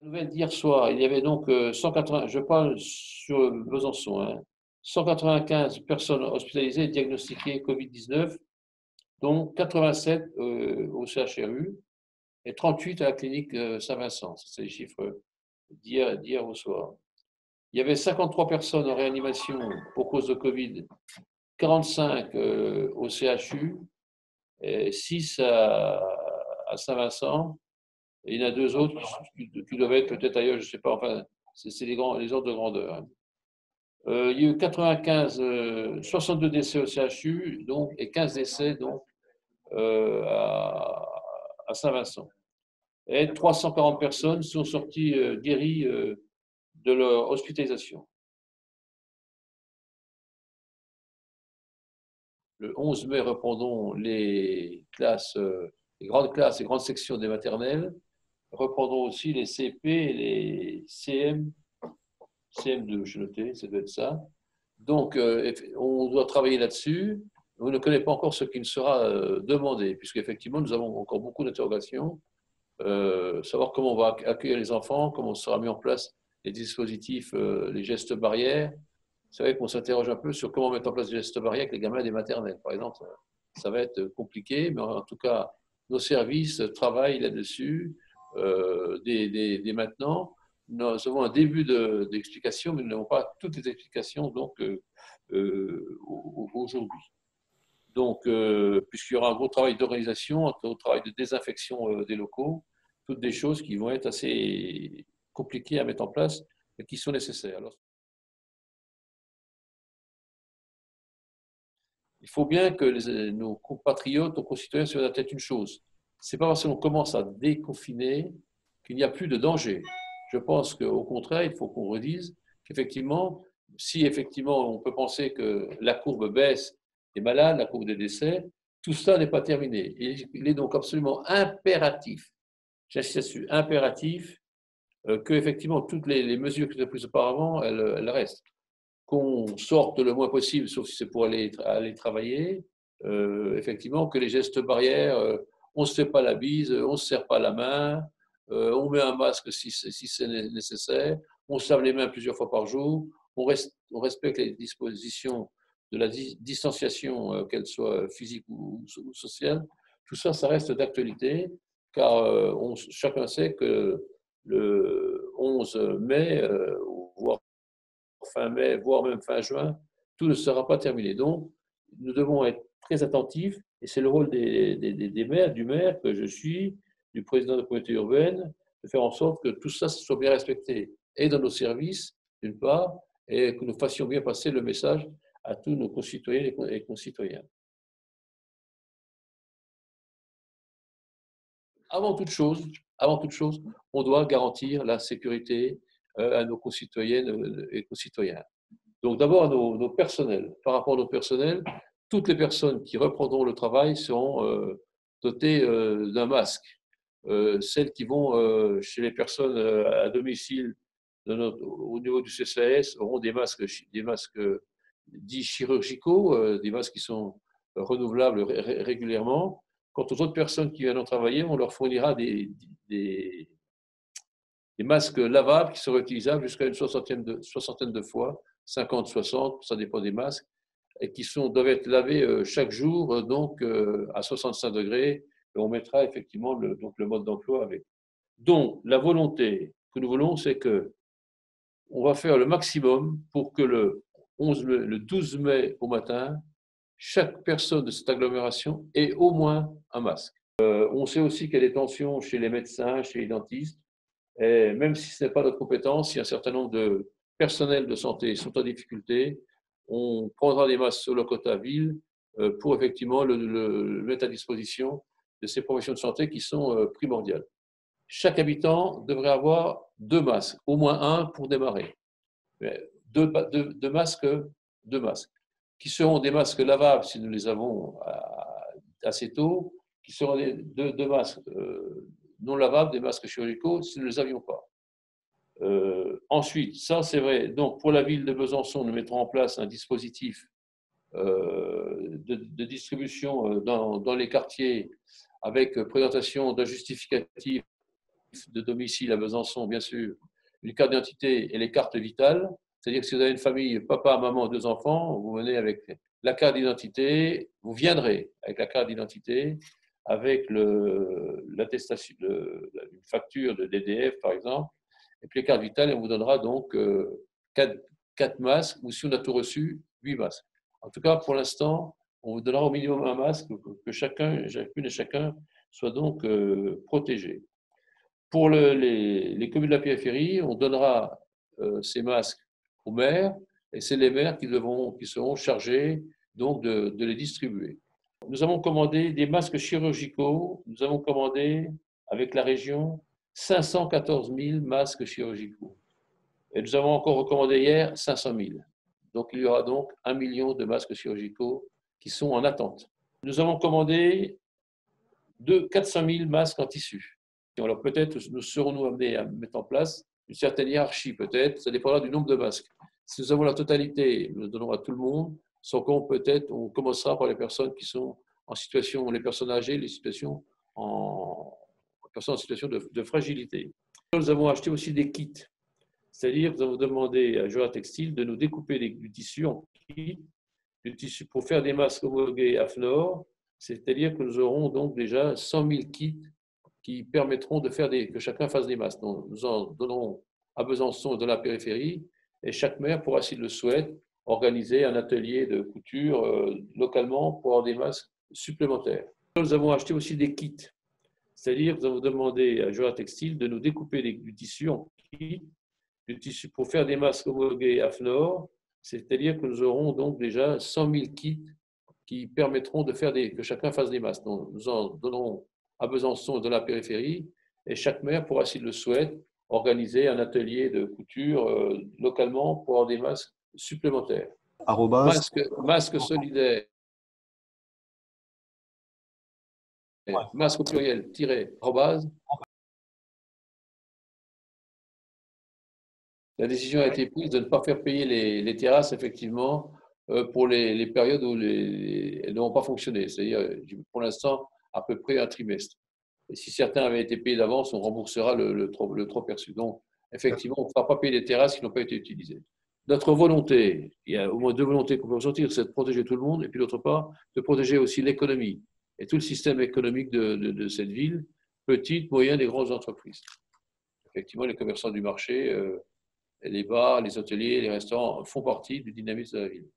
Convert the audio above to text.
Nouvelle d'hier soir, il y avait donc 180, je parle sur Besançon, hein, 195 personnes hospitalisées diagnostiquées Covid-19, dont 87 au CHRU et 38 à la clinique Saint-Vincent. C'est les chiffres d'hier au soir. Il y avait 53 personnes en réanimation pour cause de Covid, 45 au CHU, et 6 à Saint-Vincent. Et il y en a deux autres qui doivent être peut-être ailleurs, je ne sais pas. Enfin, c'est les ordres de grandeur, hein. Il y a eu 95, 62 décès au CHU donc, et 15 décès donc, à Saint-Vincent. Et 340 personnes sont sorties guéries de leur hospitalisation. Le 11 mai, reprendront les classes, les grandes sections des maternelles. Reprendront aussi les CP et les CM2, je notais, ça doit être ça. Donc, on doit travailler là-dessus. On ne connaît pas encore ce qui sera demandé, puisqu'effectivement, nous avons encore beaucoup d'interrogations. Savoir comment on va accueillir les enfants, comment sera mis en place les dispositifs, les gestes barrières. C'est vrai qu'on s'interroge un peu sur comment mettre en place des gestes barrières avec les gamins des maternelles, par exemple. Ça va être compliqué, mais en tout cas, nos services travaillent là-dessus dès maintenant. Nous avons un début d'explication, mais nous n'avons pas toutes les explications donc, aujourd'hui. Donc, puisqu'il y aura un gros travail d'organisation, un gros travail de désinfection des locaux, toutes des choses qui vont être assez compliquées à mettre en place, mais qui sont nécessaires. Alors, il faut bien que nos compatriotes, nos concitoyens se mettent à la tête une chose. Ce n'est pas parce qu'on commence à déconfiner qu'il n'y a plus de danger. Je pense qu'au contraire, il faut qu'on redise qu'effectivement, si effectivement on peut penser que la courbe baisse des malades, la courbe des décès, tout ça n'est pas terminé. Il est donc absolument impératif, j'insiste là-dessus, impératif, que effectivement toutes les mesures qui étaient prises auparavant, elles restent. Qu'on sorte le moins possible, sauf si c'est pour aller travailler, effectivement, que les gestes barrières, on ne se fait pas la bise, on ne se serre pas la main, on met un masque si c'est nécessaire, on se lave les mains plusieurs fois par jour, on respecte les dispositions de la distanciation, qu'elle soit physique ou sociale. Tout ça, ça reste d'actualité, car chacun sait que le 11 mai, voire fin mai, voire même fin juin, tout ne sera pas terminé. Donc, nous devons être très attentifs, et c'est le rôle des maires, du maire que je suis, du président de la communauté urbaine, de faire en sorte que tout ça soit bien respecté, et dans nos services, d'une part, et que nous fassions bien passer le message à tous nos concitoyens et concitoyens. Avant toute chose, avant toute chose, on doit garantir la sécurité à nos concitoyennes et concitoyens. Donc d'abord à nos personnels. Par rapport à nos personnels, toutes les personnes qui reprendront le travail seront dotées d'un masque. Celles qui vont chez les personnes à domicile au niveau du CCAS auront des masques dits chirurgicaux, des masques qui sont renouvelables régulièrement. Quant aux autres personnes qui viennent travailler, on leur fournira des, des masques lavables qui seraient utilisables jusqu'à une soixantaine de fois, 50, 60, ça dépend des masques, et qui doivent être lavés chaque jour, donc à 65 degrés, et on mettra effectivement donc le mode d'emploi avec. Donc, la volonté que nous voulons, c'est que on va faire le maximum pour que le 12 mai au matin, chaque personne de cette agglomération ait au moins un masque. On sait aussi qu'il y a des tensions chez les médecins, chez les dentistes. Et même si ce n'est pas notre compétence, si un certain nombre de personnels de santé sont en difficulté, on prendra des masques sur le quota ville pour effectivement le mettre à disposition de ces professions de santé qui sont primordiales. Chaque habitant devrait avoir deux masques, au moins un pour démarrer. Deux masques, deux masques, qui seront des masques lavables si nous les avons assez tôt, qui seront deux masques non lavables, des masques chirurgicaux si nous ne les avions pas. Ensuite, ça c'est vrai, donc pour la ville de Besançon, nous mettrons en place un dispositif de distribution dans les quartiers avec présentation d'un justificatif de domicile à Besançon, bien sûr, une carte d'identité et les cartes vitales. C'est-à-dire que si vous avez une famille, papa, maman, deux enfants, vous venez avec la carte d'identité, vous viendrez avec la carte d'identité, avec l'attestation, une facture de DDF par exemple, et puis les cartes vitales, et on vous donnera donc 4 masques, ou si on a tout reçu, 8 masques. En tout cas, pour l'instant, on vous donnera au minimum un masque, que chacune et chacun soit donc protégé. Pour les communes de la périphérie, on donnera ces masques aux maires, et c'est les maires qui seront chargés donc de les distribuer. Nous avons commandé des masques chirurgicaux, nous avons commandé avec la région 514 000 masques chirurgicaux. Et nous avons encore recommandé hier 500 000. Donc il y aura donc 1 million de masques chirurgicaux qui sont en attente. Nous avons commandé 400 000 masques en tissu. Alors peut-être nous serons-nous amenés à mettre en place une certaine hiérarchie, peut-être, ça dépendra du nombre de masques. Si nous avons la totalité, nous le donnons à tout le monde, sans compte peut-être, on commencera par les personnes qui sont en situation, les personnes âgées, les personnes en situation de fragilité. Nous avons acheté aussi des kits, c'est-à-dire que nous avons demandé à Jura Textile de nous découper du tissu en kits, du tissu pour faire des masques homologués AFNOR, c'est-à-dire que nous aurons donc déjà 100 000 kits qui permettront de faire que chacun fasse des masques. Donc, nous en donnerons à Besançon et dans la périphérie, et chaque maire pourra, s'il le souhaite, organiser un atelier de couture localement pour avoir des masques supplémentaires. Nous avons acheté aussi des kits, c'est-à-dire que nous avons demandé à Jura Textile de nous découper du tissu en kits, du tissu pour faire des masques homologués AFNOR, c'est-à-dire que nous aurons donc déjà 100 000 kits qui permettront de faire que chacun fasse des masques. Donc, nous en donnerons à Besançon et dans la périphérie, et chaque maire pourra, s'il le souhaite, organiser un atelier de couture localement pour avoir des masques supplémentaires. Masque solidaire, masque au pluriel, arrobase. La décision a été prise de ne pas faire payer les terrasses, effectivement, pour les périodes où elles n'auront pas fonctionné, c'est-à-dire pour l'instant à peu près un trimestre. Et si certains avaient été payés d'avance, on remboursera le trop perçu. Donc, effectivement, on ne fera pas payer les terrasses qui n'ont pas été utilisées. Notre volonté, il y a au moins deux volontés qu'on peut ressentir, c'est de protéger tout le monde, et puis d'autre part, de protéger aussi l'économie et tout le système économique de cette ville, petites, moyennes et grandes entreprises. Effectivement, les commerçants du marché, les bars, les hôteliers, les restaurants font partie du dynamisme de la ville.